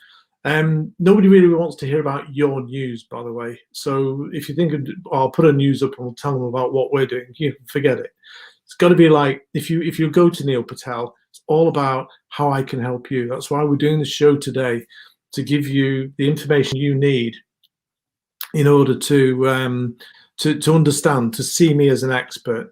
Nobody really wants to hear about your news, by the way. So if you think of, I'll put a news up and we'll tell them about what we're doing, you can forget it. It's got to be like, if you go to Neil Patel, it's all about how I can help you. That's why we're doing the show today, to give you the information you need in order to understand, to see me as an expert.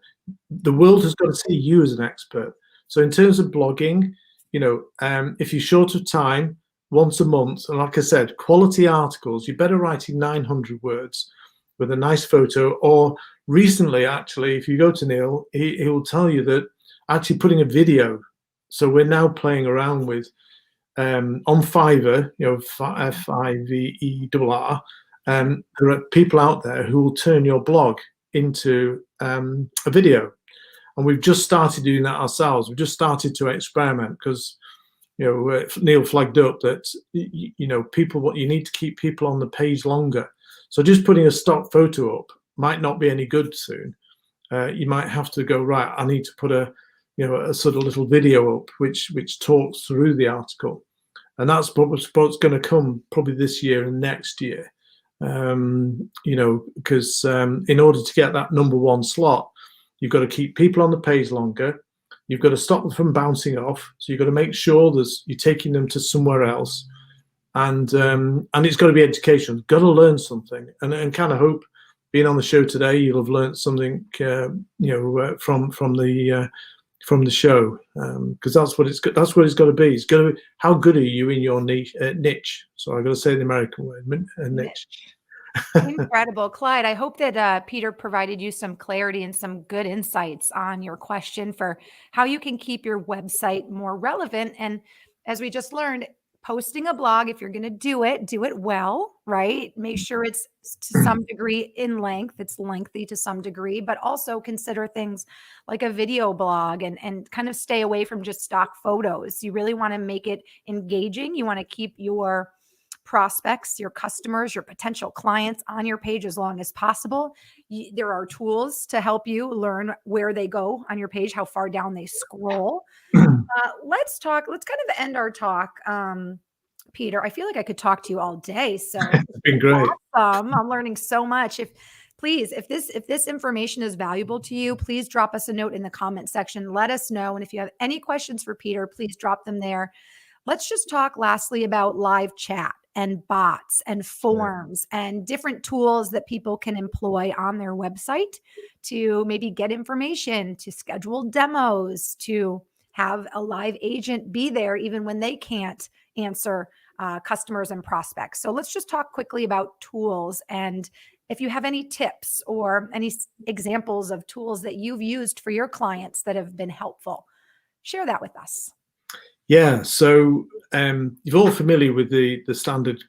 The world has got to see you as an expert. So in terms of blogging, if you're short of time, once a month, and like I said, quality articles, you're better writing 900 words with a nice photo. Or recently, actually, if you go to Neil, he will tell you that actually putting a video. So we're now playing around with on Fiverr, Fiverr. There are people out there who will turn your blog into a video, and we've just started doing that ourselves. We've just started to experiment because Neil flagged up that people, what you need to keep people on the page longer. So just putting a stock photo up might not be any good soon. You might have to go, right, I need to put a sort of little video up which talks through the article, and that's what's going to come probably this year and next year. Because in order to get that number one slot, you've got to keep people on the page longer. You've got to stop them from bouncing off. So you've got to make sure you're taking them to somewhere else, and it's got to be educational. You've got to learn something, and kind of hope being on the show today, you'll have learned something, from the show, because that's what it's got. That's what it's got to be. It's got to be, how good are you in your niche? So I've got to say the American word, niche. Incredible. Clyde, I hope that Peter provided you some clarity and some good insights on your question for how you can keep your website more relevant. And as we just learned, posting a blog, if you're going to do it well, right? Make sure it's to some degree in length. It's lengthy to some degree, but also consider things like a video blog and kind of stay away from just stock photos. You really want to make it engaging. You want to keep your prospects, your customers, your potential clients on your page as long as possible. There are tools to help you learn where they go on your page, how far down they scroll. Let's kind of end our talk. Peter, I feel like I could talk to you all day. So It's been great. awesome. I'm learning so much. If this information is valuable to you, please drop us a note in the comment section. Let us know. And if you have any questions for Peter, please drop them there. Let's just talk lastly about live chat and bots and forms and different tools that people can employ on their website to maybe get information, to schedule demos, to have a live agent be there even when they can't answer customers and prospects. So let's just talk quickly about tools. And if you have any tips or any examples of tools that you've used for your clients that have been helpful, share that with us. Yeah, so you're all familiar with the standard,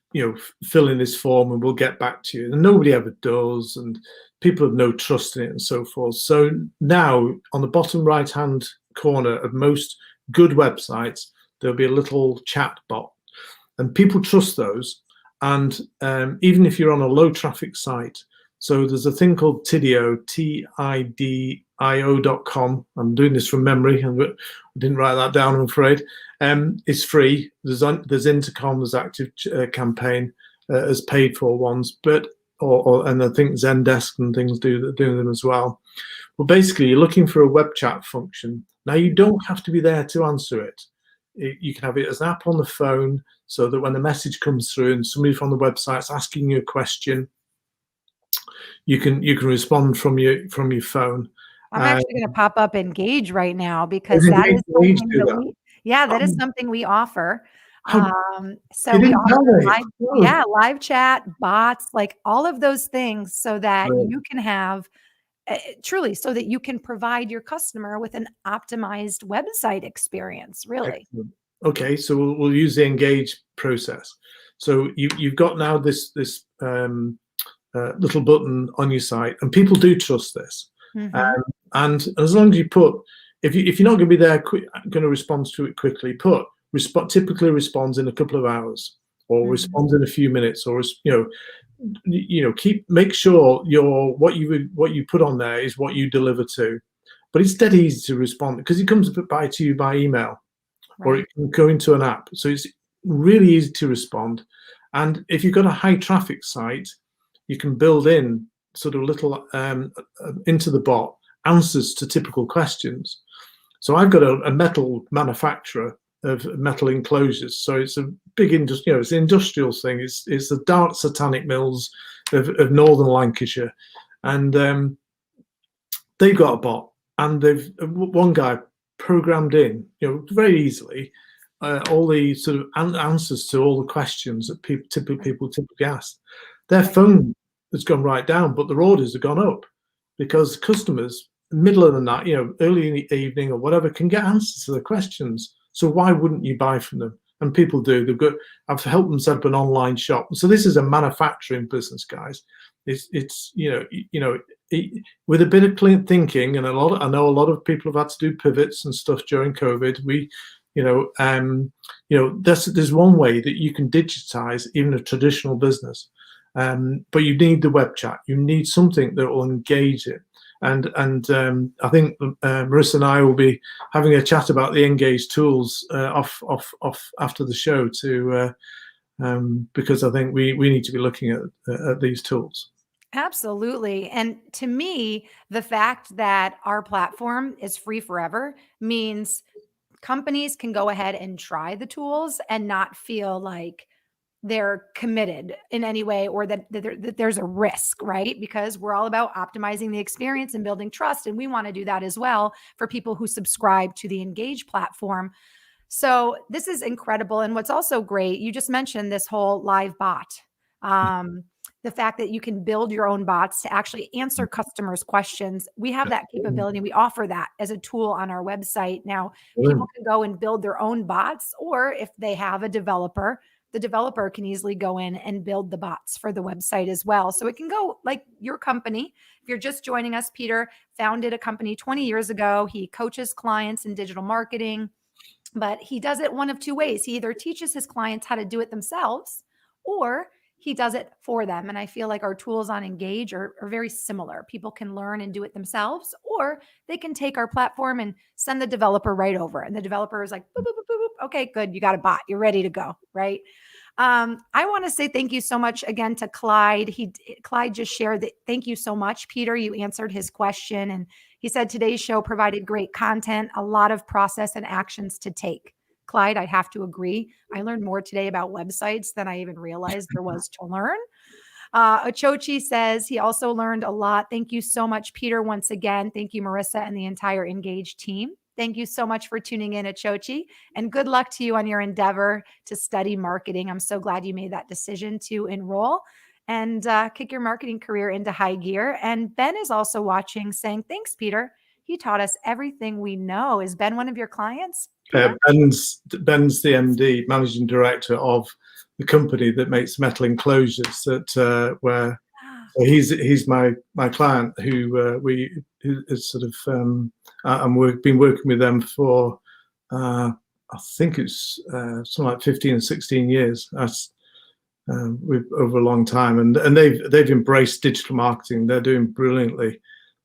fill in this form and we'll get back to you. And nobody ever does, and people have no trust in it and so forth. So now on the bottom right-hand corner of most good websites, there'll be a little chat bot, and people trust those. And even if you're on a low traffic site, so there's a thing called Tidio, TIDIO.com. I'm doing this from memory. I didn't write that down, I'm afraid. It's free. There's Intercom, there's Active Campaign as paid for ones, but and I think Zendesk and things do them as well. But basically, you're looking for a web chat function. Now, you don't have to be there to answer it. You can have it as an app on the phone, so that when the message comes through and somebody from the website's asking you a question, you can respond from your phone. I'm actually going to pop up Engage right now because that is something that is something we offer. So we offer live chat, bots, like all of those things, so that you can have truly, so that you can provide your customer with an optimized website experience. Really. Okay, so we'll use the engage process. So you've got now this little button on your site, and people do trust this. Mm-hmm. And as long as you put, if you're not going to be there, going to respond to it quickly, put typically responds in a couple of hours, or Mm-hmm. responds in a few minutes, or make sure what you put on there is what you deliver to. But it's dead easy to respond because it comes by to you by email, or Right. it can go into an app. So it's really easy to respond. And if you've got a high traffic site, you can build in sort of little into the bot answers to typical questions. So I've got a metal manufacturer of metal enclosures. So it's a big industry, it's an industrial thing. It's the Dart Satanic Mills of northern Lancashire. And they've got a bot, and they've one guy programmed in, very easily, all the sort of answers to all the questions that people typically ask. Their Right. phone has gone right down, but their orders have gone up because customers, middle of the night, early in the evening or whatever, can get answers to the questions. So why wouldn't you buy from them? And people do. I've helped them set up an online shop. So this is a manufacturing business, guys. It's with a bit of clean thinking, and I know a lot of people have had to do pivots and stuff during COVID. There's one way that you can digitize even a traditional business, but you need the web chat. You need something that will engage it. And I think Marissa and I will be having a chat about the Engage tools off after the show too, because I think we need to be looking at these tools. Absolutely. And to me, the fact that our platform is free forever means companies can go ahead and try the tools and not feel like they're committed in any way, or that there's a risk, right? Because we're all about optimizing the experience and building trust. And we want to do that as well for people who subscribe to the Engage platform. So this is incredible. And what's also great, you just mentioned this whole live bot. Um, the fact that you can build your own bots to actually answer customers' questions. We have that capability. We offer that as a tool on our website. Now, people can go and build their own bots, or if they have a developer, the developer can easily go in and build the bots for the website as well. So it can go like your company. If you're just joining us, Peter founded a company 20 years ago. He coaches clients in digital marketing, but he does it one of two ways. He either teaches his clients how to do it themselves, or he does it for them. And I feel like our tools on Engage are very similar. People can learn and do it themselves, or they can take our platform and send the developer right over. And the developer is like, boop, boop, boop, boop, boop. Okay, good. You got a bot. You're ready to go. Right. I want to say thank you so much again to Clyde. Clyde just shared that. Thank you so much, Peter. You answered his question, and he said today's show provided great content, a lot of process and actions to take. Clyde, I have to agree. I learned more today about websites than I even realized there was to learn. Ochochi says he also learned a lot. Thank you so much, Peter, once again. Thank you, Marissa, and the entire Engage team. Thank you so much for tuning in, Ochochi, and good luck to you on your endeavor to study marketing. I'm so glad you made that decision to enroll and kick your marketing career into high gear. And Ben is also watching, saying, thanks, Peter. He taught us everything we know. Is Ben one of your clients, Peter? Ben's the MD, managing director of the company that makes metal enclosures. So he's my client who is sort of and we've been working with them for I think it's something like 15 or 16 years. That's over a long time, and they've embraced digital marketing. They're doing brilliantly.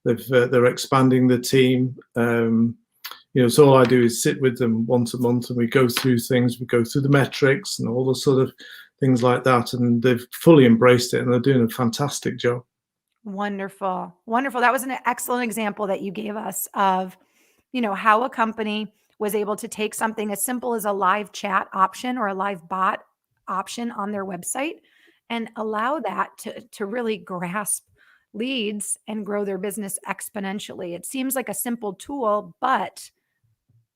They're expanding the team. So all I do is sit with them once a month, and we go through things. We go through the metrics and all the sort of things like that, and they've fully embraced it, and they're doing a fantastic job. Wonderful. Wonderful. That was an excellent example that you gave us of, how a company was able to take something as simple as a live chat option or a live bot option on their website and allow that to really grasp leads and grow their business exponentially. It seems like a simple tool, but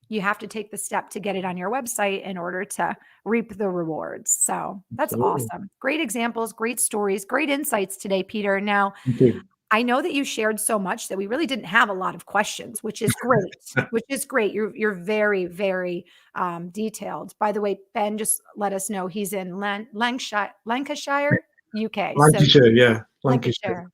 you have to take the step to get it on your website in order to reap the rewards. So that's Absolutely. awesome. Great examples, great stories, great insights today, Peter. Now, Thank you. I know that you shared so much that we really didn't have a lot of questions, which is great. Which is great. You're very, very detailed. By the way, Ben just let us know he's in Lancashire, UK. So Lancashire, yeah, Lancashire. Lancashire.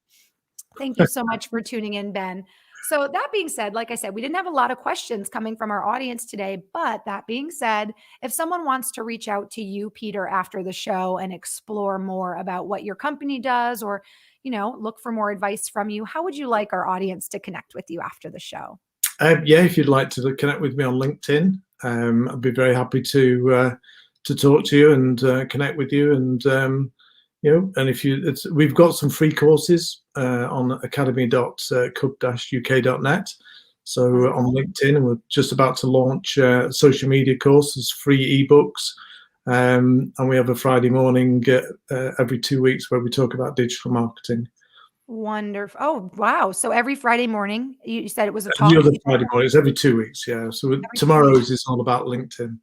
Thank you so much for tuning in, Ben. So, that being said, like I said, we didn't have a lot of questions coming from our audience today. But that being said, if someone wants to reach out to you, Peter, after the show and explore more about what your company does or, look for more advice from you, how would you like our audience to connect with you after the show? Yeah, if you'd like to connect with me on LinkedIn, I'd be very happy to talk to you and connect with you. And and if we've got some free courses on academy.cub-uk.net. So on LinkedIn, and we're just about to launch a social media courses, free ebooks, and we have a Friday morning every 2 weeks where we talk about digital marketing. Wonderful. Oh, wow. So every Friday morning, you said it was a The talk. other Friday morning, it's every 2 weeks, yeah. So Every 2 weeks. tomorrow's is all about LinkedIn.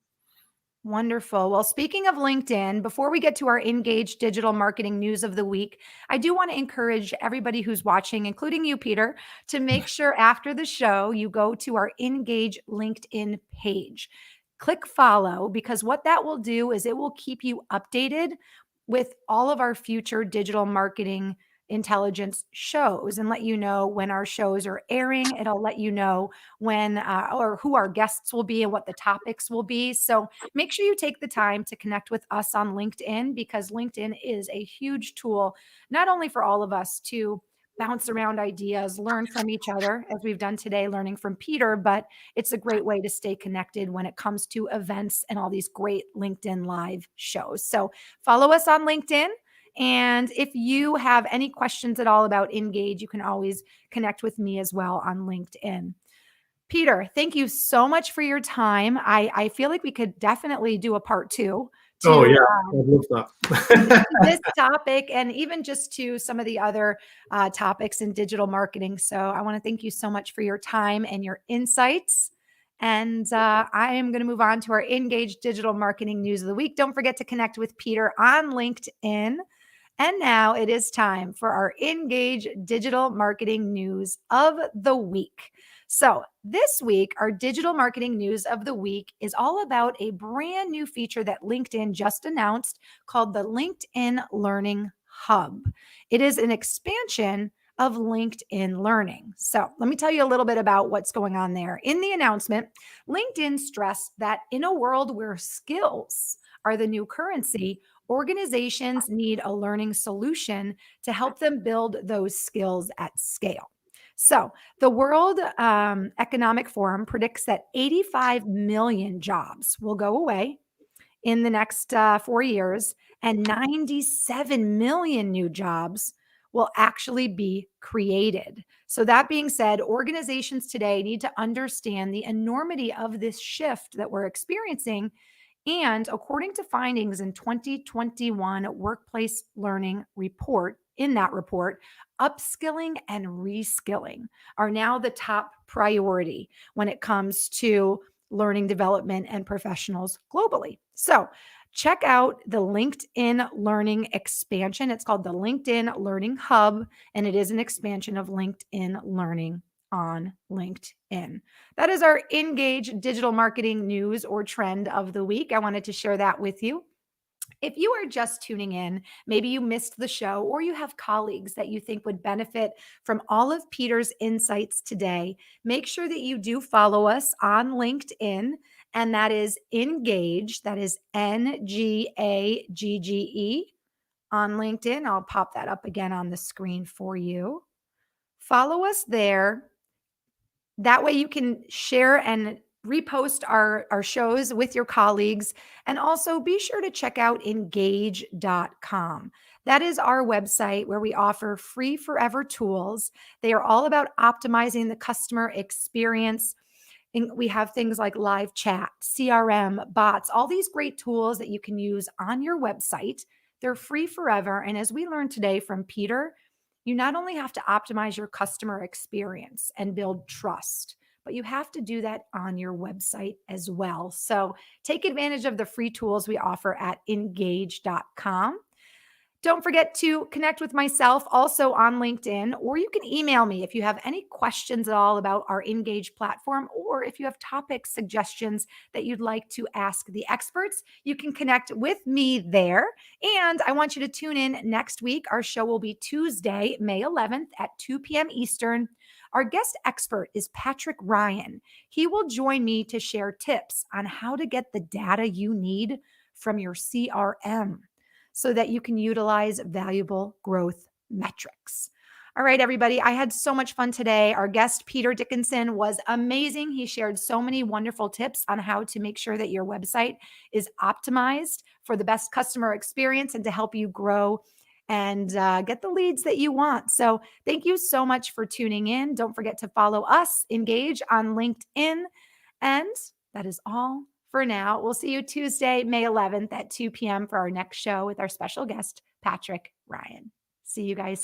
Wonderful. Well, speaking of LinkedIn, before we get to our Engage Digital Marketing News of the Week, I do want to encourage everybody who's watching, including you, Peter, to make sure after the show you go to our Engage LinkedIn page. Click follow, because what that will do is it will keep you updated with all of our future digital marketing intelligence shows and let you know when our shows are airing. It'll let you know when or who our guests will be and what the topics will be. So make sure you take the time to connect with us on LinkedIn, because LinkedIn is a huge tool, not only for all of us to bounce around ideas, learn from each other, as we've done today, learning from Peter, but it's a great way to stay connected when it comes to events and all these great LinkedIn live shows. So follow us on LinkedIn. And if you have any questions at all about Engage, you can always connect with me as well on LinkedIn. Peter, thank you so much for your time. I feel like we could definitely do a part two Oh to yeah, I love that. this topic, and even just to some of the other topics in digital marketing. So I want to thank you so much for your time and your insights. And I am going to move on to our Engage Digital Marketing News of the Week. Don't forget to connect with Peter on LinkedIn. And now it is time for our Engage Digital Marketing News of the Week. So, this week, our digital marketing news of the week is all about a brand new feature that LinkedIn just announced called the LinkedIn Learning Hub. It is an expansion of LinkedIn Learning. So, let me tell you a little bit about what's going on there. In the announcement, LinkedIn stressed that in a world where skills are the new currency, organizations need a learning solution to help them build those skills at scale. So, the World Economic Forum predicts that 85 million jobs will go away in the next 4 years, and 97 million new jobs will actually be created. So, that being said, organizations today need to understand the enormity of this shift that we're experiencing. And according to findings in 2021 Workplace Learning Report, in that report, upskilling and reskilling are now the top priority when it comes to learning development and professionals globally. So, check out the LinkedIn Learning expansion. It's called the LinkedIn Learning Hub, and it is an expansion of LinkedIn Learning on LinkedIn. That is our Engage Digital Marketing News or Trend of the Week. I wanted to share that with you. If you are just tuning in, maybe you missed the show, or you have colleagues that you think would benefit from all of Peter's insights today, make sure that you do follow us on LinkedIn. And that is Engage, that is Ngagge on LinkedIn. I'll pop that up again on the screen for you. Follow us there. That way you can share and repost our shows with your colleagues. And also be sure to check out engage.com. That is our website where we offer free forever tools. They are all about optimizing the customer experience. And we have things like live chat, CRM, bots, all these great tools that you can use on your website. They're free forever. And as we learned today from Peter, you not only have to optimize your customer experience and build trust, but you have to do that on your website as well. So take advantage of the free tools we offer at engage.com. Don't forget to connect with myself also on LinkedIn, or you can email me if you have any questions at all about our Engage platform, or if you have topic suggestions that you'd like to ask the experts, you can connect with me there. And I want you to tune in next week. Our show will be Tuesday, May 11th at 2 p.m. Eastern. Our guest expert is Patrick Ryan. He will join me to share tips on how to get the data you need from your CRM so that you can utilize valuable growth metrics. All right, everybody, I had so much fun today. Our guest, Peter Dickinson, was amazing. He shared so many wonderful tips on how to make sure that your website is optimized for the best customer experience and to help you grow and get the leads that you want. So, thank you so much for tuning in. Don't forget to follow us, Engage on LinkedIn. And that is all for now. We'll see you Tuesday, May 11th at 2 p.m. for our next show with our special guest, Patrick Ryan. See you guys.